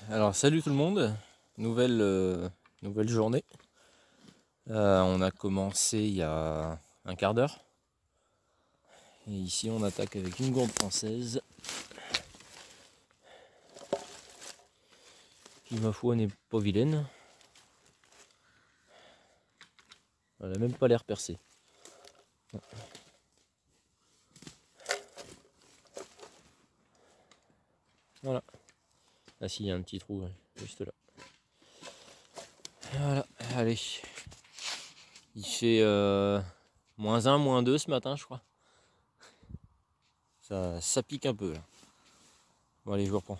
Alors salut tout le monde, nouvelle journée. On a commencé il y a un quart d'heure. Et ici on attaque avec une gourde française. Qui ma foi n'est pas vilaine. Elle a même pas l'air percée. Voilà. Ah si, il y a un petit trou juste là. Voilà, allez. Il fait -1, -2 ce matin je crois. Ça pique un peu là. Bon allez, je vous reprends.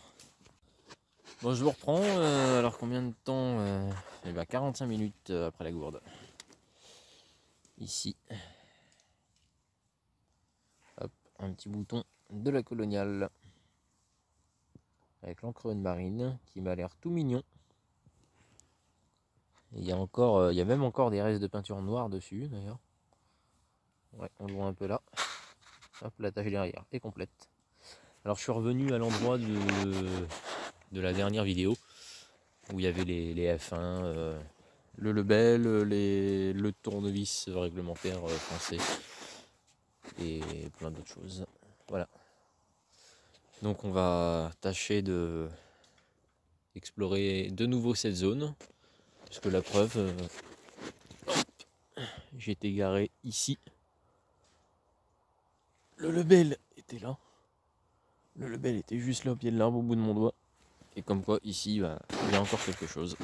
Bon, je vous reprends. Alors combien de temps Eh ben 45 minutes après la gourde. Ici. Hop, un petit bouton de la Coloniale. Avec l'encre marine qui m'a l'air tout mignon. Il y a même encore des restes de peinture noire dessus d'ailleurs. Ouais, on le voit un peu là. Hop, la tâche derrière est complète. Alors je suis revenu à l'endroit de la dernière vidéo où il y avait les F1, le Lebel, le tournevis réglementaire français et plein d'autres choses. Voilà. Donc on va tâcher de explorer de nouveau cette zone. Parce que la preuve, j'ai été garé ici. Le Lebel était là. Le Lebel était juste là au pied de l'arbre au bout de mon doigt. Et comme quoi ici, bah, il y a encore quelque chose.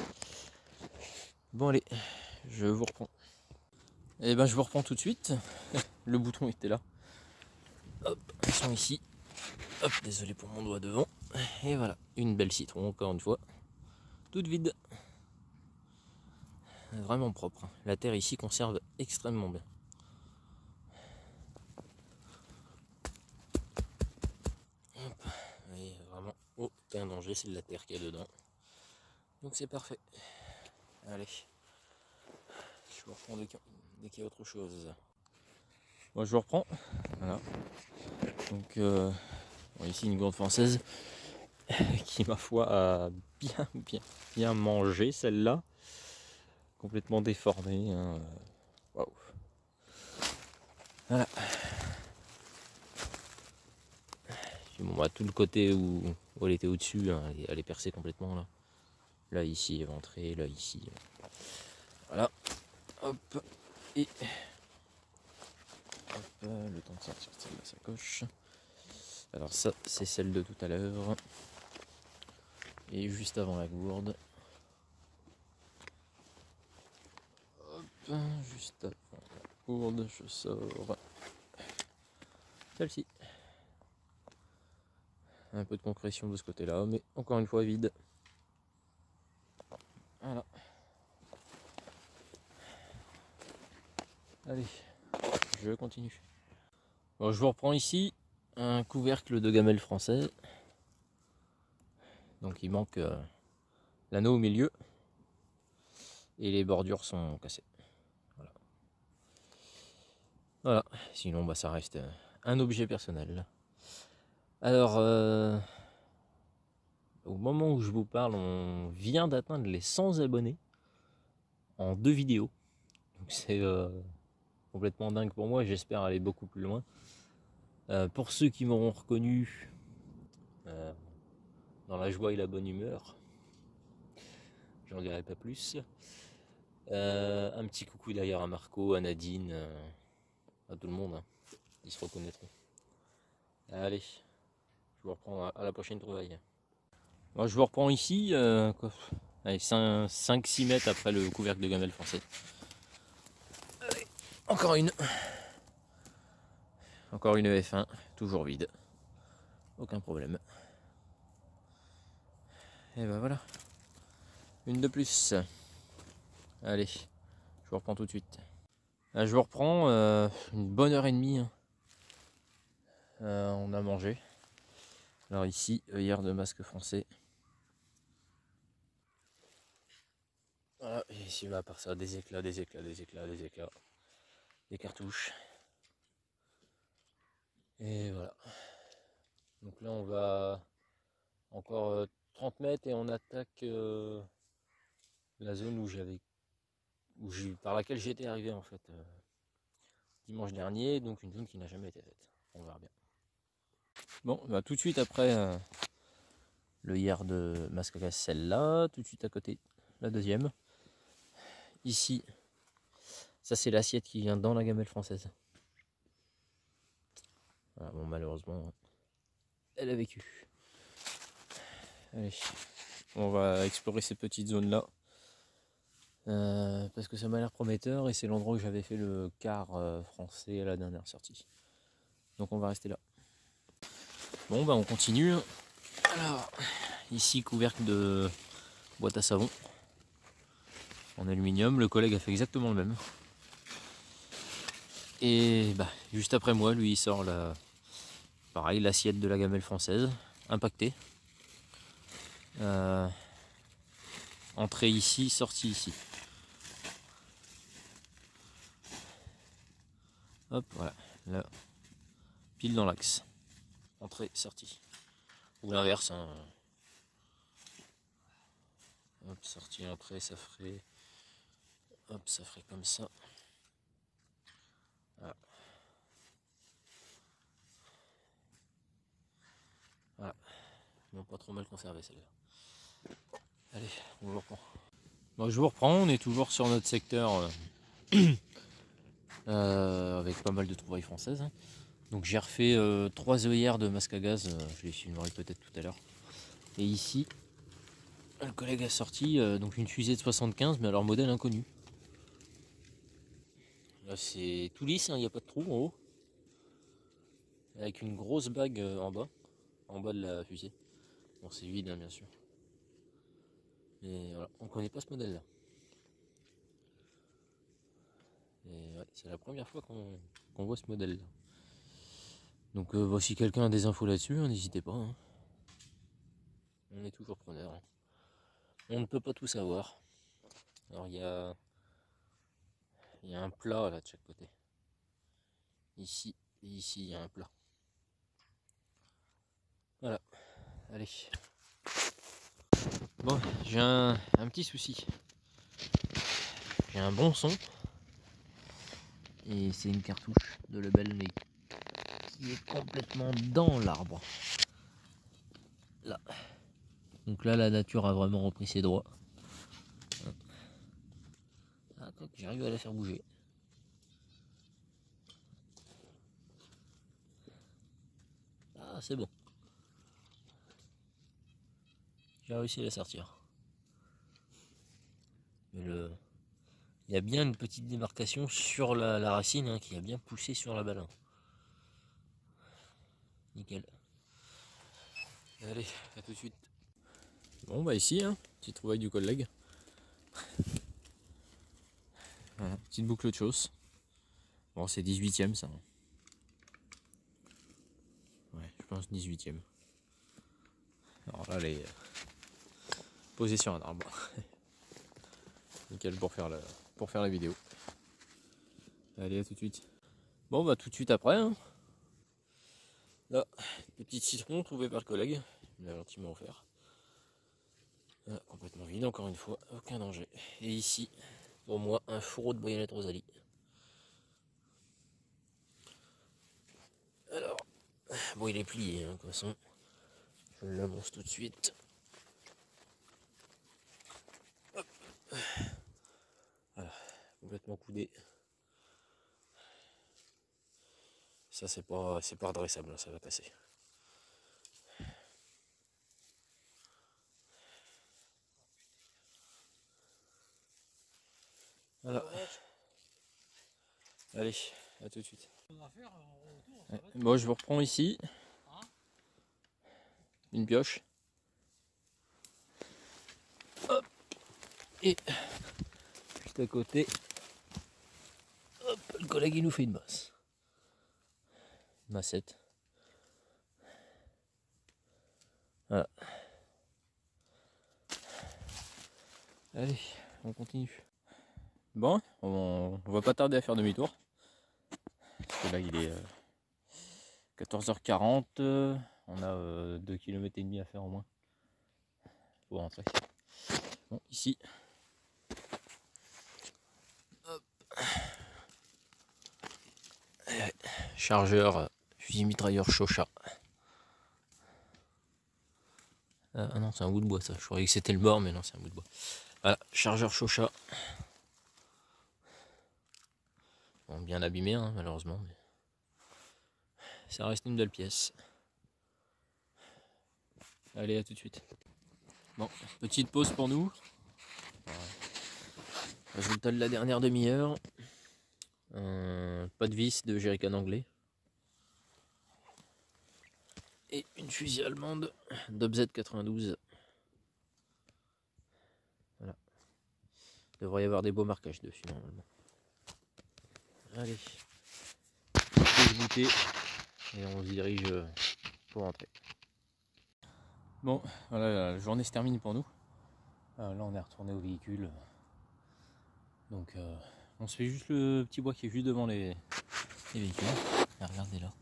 Bon allez, je vous reprends. Et ben je vous reprends tout de suite. Le bouton était là. Hop, ils sont ici. Hop, désolé pour mon doigt devant. Et voilà, une belle citron encore une fois. Toute vide. Vraiment propre. La terre ici conserve extrêmement bien. Hop, et vraiment aucun danger, c'est de la terre qu'il y a dedans. Donc c'est parfait. Allez. Je vous reprends dès qu'il y a autre chose. Bon, je vous reprends. Voilà. Donc bon, ici une gourde française qui ma foi a bien mangé celle-là. Complètement déformée. Hein. Waouh. Voilà. Puis bon, bah, tout le côté où elle était au-dessus, hein, elle est percée complètement là. Là ici éventrée, là ici. Voilà. Hop. Et hop, le temps de sortir de la sacoche. Alors ça, c'est celle de tout à l'heure. Et juste avant la gourde. Hop, juste avant la gourde, je sors celle-ci. Un peu de concrétion de ce côté-là, mais encore une fois vide. Voilà. Allez, je continue. Bon, je vous reprends ici un couvercle de gamelle français. Donc il manque l'anneau au milieu. Et les bordures sont cassées. Voilà. Voilà. Sinon, bah, ça reste un objet personnel. Alors, au moment où je vous parle, on vient d'atteindre les 100 abonnés en 2 vidéos. Donc c'est complètement dingue pour moi. J'espère aller beaucoup plus loin. Pour ceux qui m'auront reconnu dans la joie et la bonne humeur, j'en dirai pas plus. Un petit coucou d'ailleurs à Marco, à Nadine, à tout le monde. Hein. Ils se reconnaîtront. Allez, je vous reprends à la prochaine trouvaille. Bon, je vous reprends ici, 5-6 mètres après le couvercle de gamelle français. Allez, encore une. Encore une F1, toujours vide. Aucun problème. Et ben voilà. Une de plus. Allez, je vous reprends tout de suite. Là, je vous reprends une bonne heure et demie. Hein. On a mangé. Alors ici, œillère de masque français. Voilà, et ici, à part ça, des éclats, des cartouches. Et voilà. Donc là, on va encore 30 mètres et on attaque la zone par laquelle j'étais arrivé en fait dimanche dernier, donc une zone qui n'a jamais été faite. On verra bien. Bon, bah, tout de suite après le hier de Mascagas, celle-là, tout de suite à côté, la deuxième. Ici, ça c'est l'assiette qui vient dans la gamelle française. Voilà, bon, malheureusement, elle a vécu. Allez, on va explorer ces petites zones-là. Parce que ça m'a l'air prometteur et c'est l'endroit où j'avais fait le quart français à la dernière sortie. Donc on va rester là. Bon, bah on continue. Alors, ici, couvercle de boîte à savon en aluminium. Le collègue a fait exactement le même. Et bah, juste après moi, lui, il sort pareil, l'assiette de la gamelle française, impactée. Entrée ici, sortie ici. Hop, voilà, là, pile dans l'axe. Entrée, sortie. Ou l'inverse, hein. Hop, sortie, entrée, ça ferait... Hop, ça ferait comme ça. Voilà. Voilà. Bon, pas trop mal conservé celle-là. Allez, on vous reprend. Bon, je vous reprends, on est toujours sur notre secteur avec pas mal de trouvailles françaises. Hein. Donc j'ai refait 3 œillères de masque à gaz, je les filmerai peut-être tout à l'heure. Et ici, le collègue a sorti donc une fusée de 75, mais alors modèle inconnu. Là c'est tout lisse, il n'y a pas de trou en haut. Avec une grosse bague en bas de la fusée. Bon, c'est vide hein, bien sûr. Mais voilà, on connaît pas ce modèle là. Et ouais, c'est la première fois qu'on voit ce modèle là. Donc si quelqu'un a des infos là-dessus, n'hésitez pas. Hein. On est toujours preneur. Hein. On ne peut pas tout savoir. Alors il y a un plat là de chaque côté. Ici et ici il y a un plat. Voilà. Allez. Bon, j'ai un petit souci. J'ai un bon son. Et c'est une cartouche de Lebel mais qui est complètement dans l'arbre. Là. Donc là la nature a vraiment repris ses droits. Ah, j'arrive à la faire bouger. Ah c'est bon. J'ai réussi à la sortir. Mais il y a bien une petite démarcation sur la racine hein, qui a bien poussé sur la balle. Hein. Nickel. Allez, à tout de suite. Bon bah ici, hein, petite trouvaille du collègue. Voilà, petite boucle de chausse. Bon c'est 18ème ça. Ouais, je pense 18ème. Alors là elle est posée sur un arbre. Nickel pour faire la vidéo. Allez à tout de suite. Bon bah tout de suite après. Hein. Là, petit citron trouvé par le collègue. Il m'a gentiment offert. Ah, complètement vide encore une fois, aucun danger. Et ici, pour moi, un fourreau de baïonnette Rosalie. Alors, bon il est plié, hein, de toute façon. Je l'annonce tout de suite. Hop. Voilà, complètement coudé. Ça c'est pas redressable, ça va passer. Voilà. Allez, à tout de suite. Bon, je vous reprends ici. Une pioche. Hop. Et juste à côté, hop, le collègue il nous fait une masse. Une massette. Voilà. Allez, on continue. Bon, on va pas tarder à faire demi-tour. Parce que là il est 14h40. On a 2,5 km à faire au moins. pour rentrer. Bon, ici. Hop. Ouais. Chargeur, fusil mitrailleur Shosha. Ah non, c'est un bout de bois ça. Je croyais que c'était le bord, mais non, c'est un bout de bois. Voilà, chargeur Shosha. Bon, bien abîmé, hein, malheureusement. Mais ça reste une belle pièce. Allez, à tout de suite. Bon, petite pause pour nous. Résultat de la dernière demi-heure. Pas de vis de jerrycan anglais. Et une fusée allemande d'Obz 92. Voilà. Il devrait y avoir des beaux marquages dessus normalement. Allez. Pause goûter. Et on se dirige pour rentrer. Bon, voilà, la journée se termine pour nous. Là, on est retourné au véhicule. Donc, on se fait juste le petit bois qui est juste devant les véhicules. Et regardez là.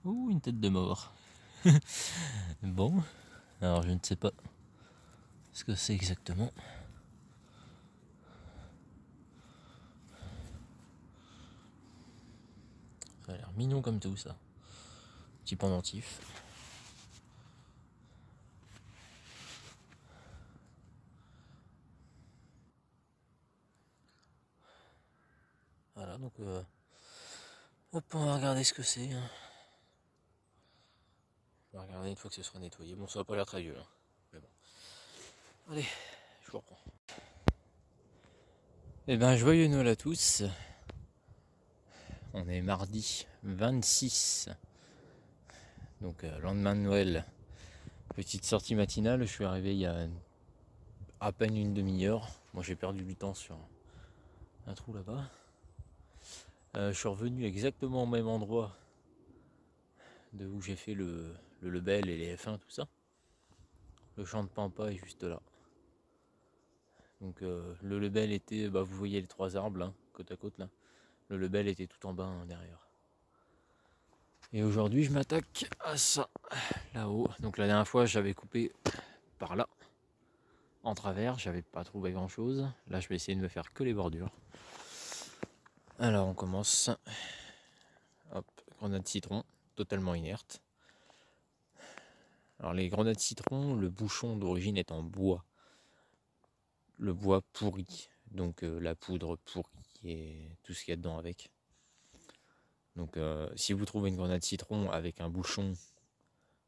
Ouh, une tête de mort. Bon, alors je ne sais pas ce que c'est exactement. Ça a l'air mignon comme tout ça. Petit pendentif. Voilà, donc hop, on va regarder ce que c'est. On va regarder une fois que ce sera nettoyé. Bon, ça va pas l'air très vieux là. Mais bon. Allez, je vous reprends. Eh ben, joyeux Noël à tous. On est mardi 26. Donc, lendemain de Noël. Petite sortie matinale. Je suis arrivé il y a à peine une demi-heure. Moi, j'ai perdu du temps sur un trou là-bas. Je suis revenu exactement au même endroit de où j'ai fait le Lebel et les F1, tout ça. Le champ de Pampa est juste là. Donc le Lebel était, vous voyez les trois arbres là, côte à côte là. Le Lebel était tout en bas derrière. Et aujourd'hui je m'attaque à ça, là-haut. Donc la dernière fois j'avais coupé par là, en travers, j'avais pas trouvé grand chose. Là je vais essayer de me faire que les bordures. Alors on commence. Hop, grenade citron, totalement inerte. Alors les grenades citron, le bouchon d'origine est en bois. Le bois pourri, donc la poudre pourrie et tout ce qu'il y a dedans avec. Donc si vous trouvez une grenade citron avec un bouchon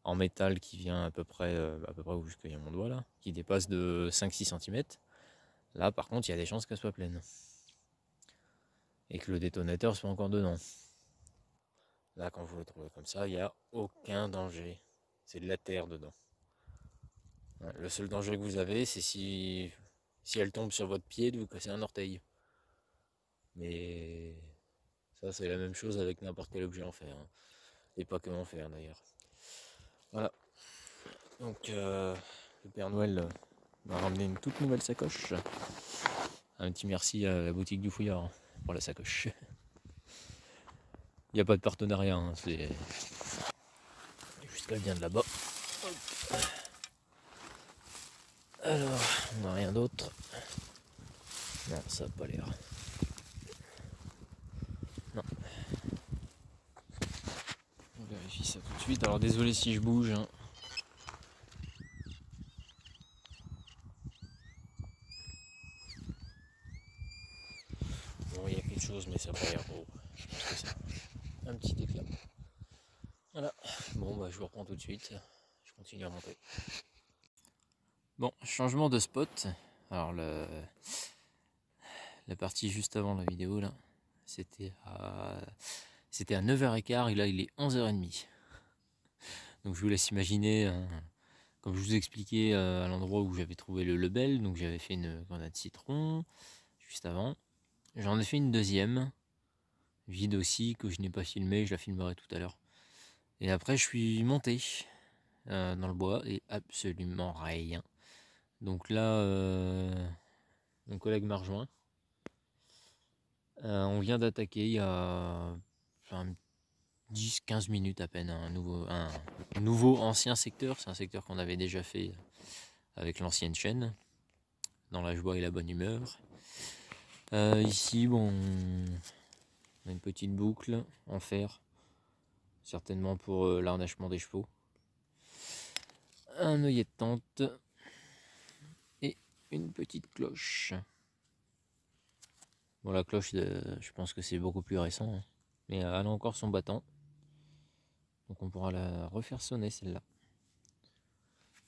en métal qui vient à peu près où jusqu'il y a mon doigt là, qui dépasse de 5-6 cm, là par contre il y a des chances qu'elle soit pleine. Et que le détonateur soit encore dedans. Là quand vous le trouvez comme ça, il n'y a aucun danger. C'est de la terre dedans. Le seul danger que vous avez, c'est si elle tombe sur votre pied, de vous casser un orteil. Mais ça c'est la même chose avec n'importe quel objet en fer. Hein. Et pas que en fer d'ailleurs. Voilà. Donc le Père Noël m'a ramené une toute nouvelle sacoche. Un petit merci à la boutique du Fouillard pour la sacoche. Il n'y a pas de partenariat, hein, c'est juste qu'elle vient de là-bas. Alors, on n'a rien d'autre. Non, ça n'a pas l'air. Non. On vérifie ça tout de suite. Alors désolé si je bouge. Hein. Bon, il y a quelque chose, mais ça n'a pas l'air gros. Je pense que c'est un petit éclat. Voilà. Bon, je vous reprends tout de suite. Je continue à monter. Bon, changement de spot. Alors la partie juste avant la vidéo là, c'était à 9h15 et là il est 11h30. Donc je vous laisse imaginer, comme je vous expliquais à l'endroit où j'avais trouvé le Lebel, donc j'avais fait une grenade citron juste avant. J'en ai fait une deuxième, vide aussi, que je n'ai pas filmé, je la filmerai tout à l'heure. Et après je suis monté dans le bois et absolument rien. Donc là, mon collègue m'a rejoint. On vient d'attaquer il y a 10-15 minutes à peine, un nouveau ancien secteur. C'est un secteur qu'on avait déjà fait avec l'ancienne chaîne, dans la joie et la bonne humeur. Ici, bon, on a une petite boucle en fer, certainement pour l'harnachement des chevaux. Un œillet de tente et une petite cloche. Bon, la cloche, je pense que c'est beaucoup plus récent, hein, mais elle a encore son battant. Donc on pourra la refaire sonner celle-là.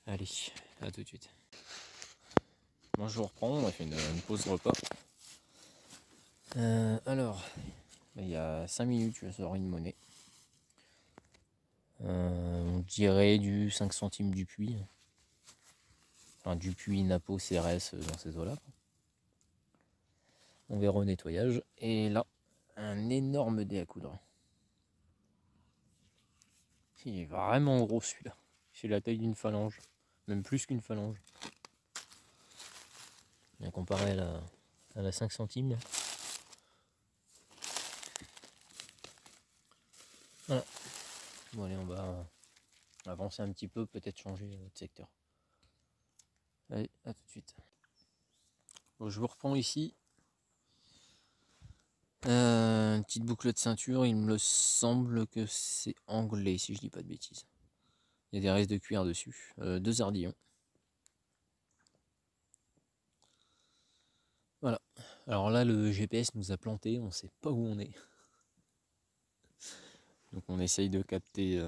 Allez, à tout de suite. Bon, je vous reprends, on a fait une pause repas. Alors, il y a 5 minutes, je sors une monnaie. On dirait du 5 centimes du puits. Enfin, du puits Napo CRS dans ces eaux-là. On verra au nettoyage. Et là, un énorme dé à coudre. Il est vraiment gros celui-là. C'est la taille d'une phalange. Même plus qu'une phalange. Bien comparé à la 5 centimes. Voilà. Bon allez, on va avancer un petit peu, peut-être changer de secteur. Allez, à tout de suite. Bon, je vous reprends ici. Une petite boucle de ceinture, il me semble que c'est anglais si je dis pas de bêtises. Il y a des restes de cuir dessus. 2 ardillons. Voilà. Alors là, le GPS nous a planté, on sait pas où on est. Donc on essaye de capter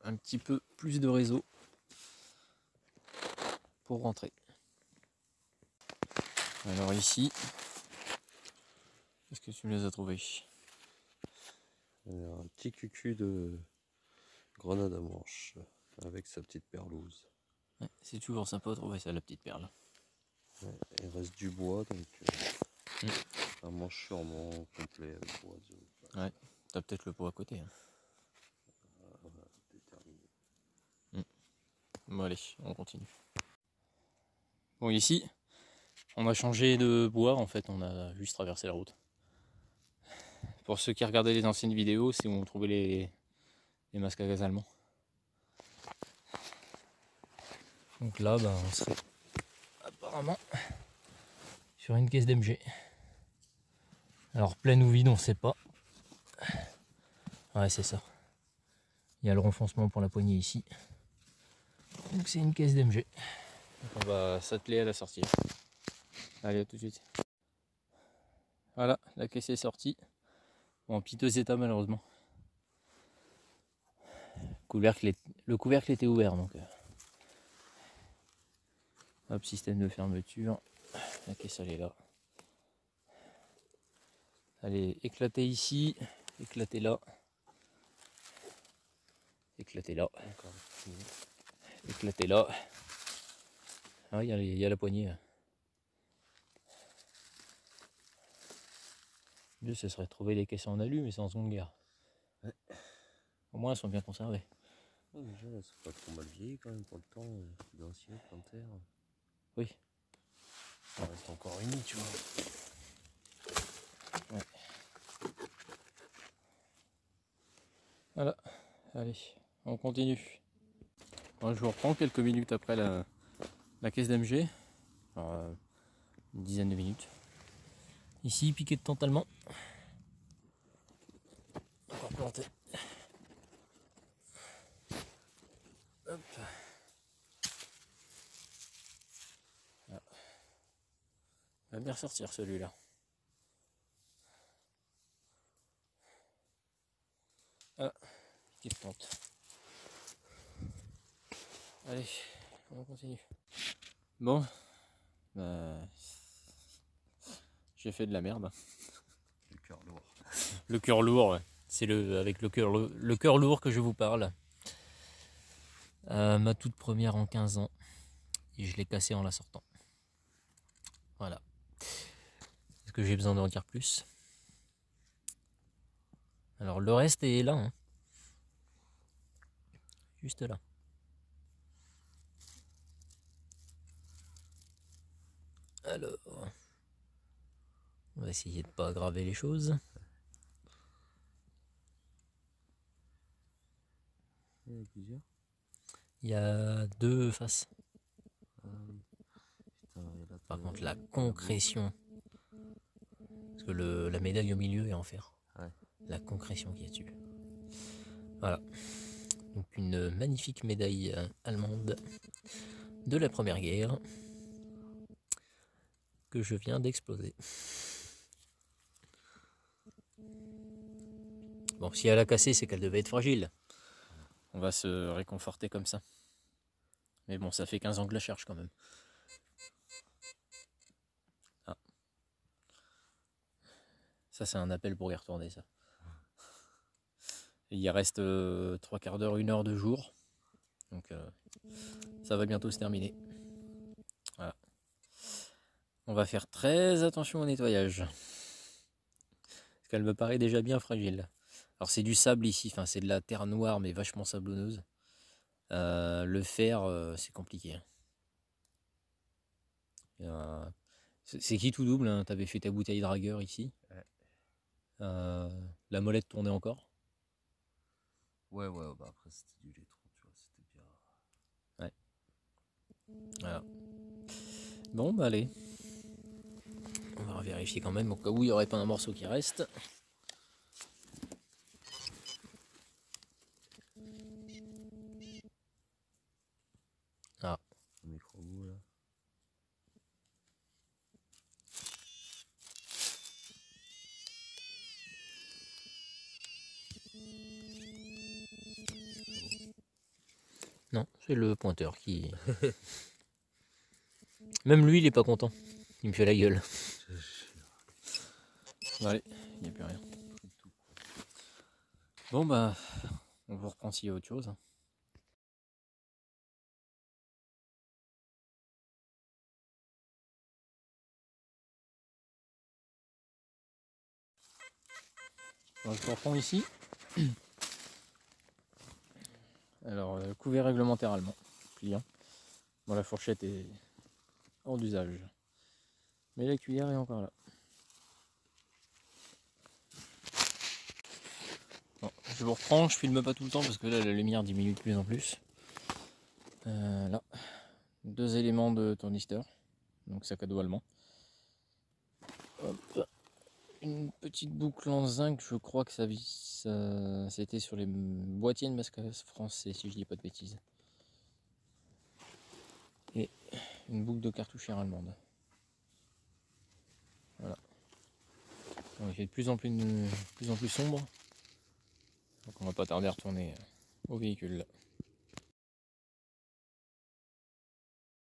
un petit peu plus de réseau pour rentrer. Alors ici, est-ce que tu me les as trouvés? Un petit cucu de grenade à manche avec sa petite perlouse. Ouais, c'est toujours sympa de trouver ça, la petite perle. Ouais, il reste du bois, donc un manche sûrement complet avec bois. Ouais, t'as peut-être le pot à côté. Hein. Déterminé. Bon allez, on continue. Bon ici, on a changé de bois, en fait on a juste traversé la route. Pour ceux qui regardaient les anciennes vidéos, c'est où on trouvait les masques à gaz allemands. Donc là, bah, on serait apparemment sur une caisse d'MG. Alors pleine ou vide, on sait pas. Ouais, c'est ça. Il y a le renfoncement pour la poignée ici. Donc c'est une caisse d'MG. Donc on va s'atteler à la sortie. Allez, à tout de suite. Voilà, la caisse est sortie. Bon, en piteux état malheureusement. Le couvercle était ouvert, donc hop, système de fermeture. La caisse elle est là. Elle est éclatée ici, éclatée là, éclatée là, éclatée là. Ah, il y a la poignée. Mieux ce serait de trouver les caisses en alu, mais c'est en seconde guerre. Ouais. Au moins elles sont bien conservées. Oh, déjà, c'est pas trop mal vieilli quand même pour le temps d'un siècle en terre. Oui. Ça reste encore uni, tu vois. Ouais. Voilà, allez, on continue. Bon, je vous reprends quelques minutes après la caisse d'MG. Une dizaine de minutes. Ici, piqué de tente allemand. Encore planté. Hop. Voilà. Il va bien ressortir celui-là. Ah, piqué de tente. Allez, on continue. Bon, j'ai fait de la merde. Le cœur lourd. Le cœur lourd, ouais. C'est avec le cœur lourd que je vous parle. Ma toute première en 15 ans. Et je l'ai cassée en la sortant. Voilà. Est-ce que j'ai besoin d'en dire plus? Alors le reste est là. Hein. Juste là. Alors, on va essayer de pas aggraver les choses. plusieurs? Il y a 2 faces. Ah oui. Putain, et là, Par contre, la t'as beau- concrétion. Parce que la médaille au milieu est en fer. Ouais. La concrétion qui est dessus. Voilà. Donc une magnifique médaille allemande de la Première Guerre que je viens d'exploser. Bon, si elle a cassé, c'est qu'elle devait être fragile. On va se réconforter comme ça. Mais bon, ça fait 15 ans que je la cherche quand même. Ah. Ça, c'est un appel pour y retourner, ça. Il y reste 3/4 d'heure, 1 heure de jour. Donc ça va bientôt se terminer. Voilà. On va faire très attention au nettoyage. Parce qu'elle me paraît déjà bien fragile. Alors c'est du sable ici, enfin c'est de la terre noire mais vachement sablonneuse. Le fer, c'est compliqué. C'est qui tout double, hein? T'avais fait ta bouteille dragueur ici. Ouais. La molette tournait encore. Ouais, bah après c'était du laiton, tu vois, c'était bien. Ouais. Voilà. Bon, bah allez. On va vérifier quand même au cas où il n'y aurait pas un morceau qui reste. Ah. Le micro-bout là. Non, c'est le pointeur qui... Même lui, il est pas content. Il me fait la gueule. Bon, allez, il n'y a plus rien. Bon, bah, on vous reprend s'il y a autre chose. Donc, je reprends ici. Alors, couvert réglementaire allemand, pliant. Bon, la fourchette est hors d'usage. Mais la cuillère est encore là. Bon, je vous reprends, je filme pas tout le temps parce que là la lumière diminue de plus en plus. Là, 2 éléments de tournistor, donc sac à dos allemand. Hop. Une petite boucle en zinc, je crois que ça c'était sur les boîtiers de masque français si je dis pas de bêtises. Et une boucle de cartouchière allemande. Voilà. Donc, il fait de plus en plus sombre. Donc on va pas tarder à retourner au véhicule là.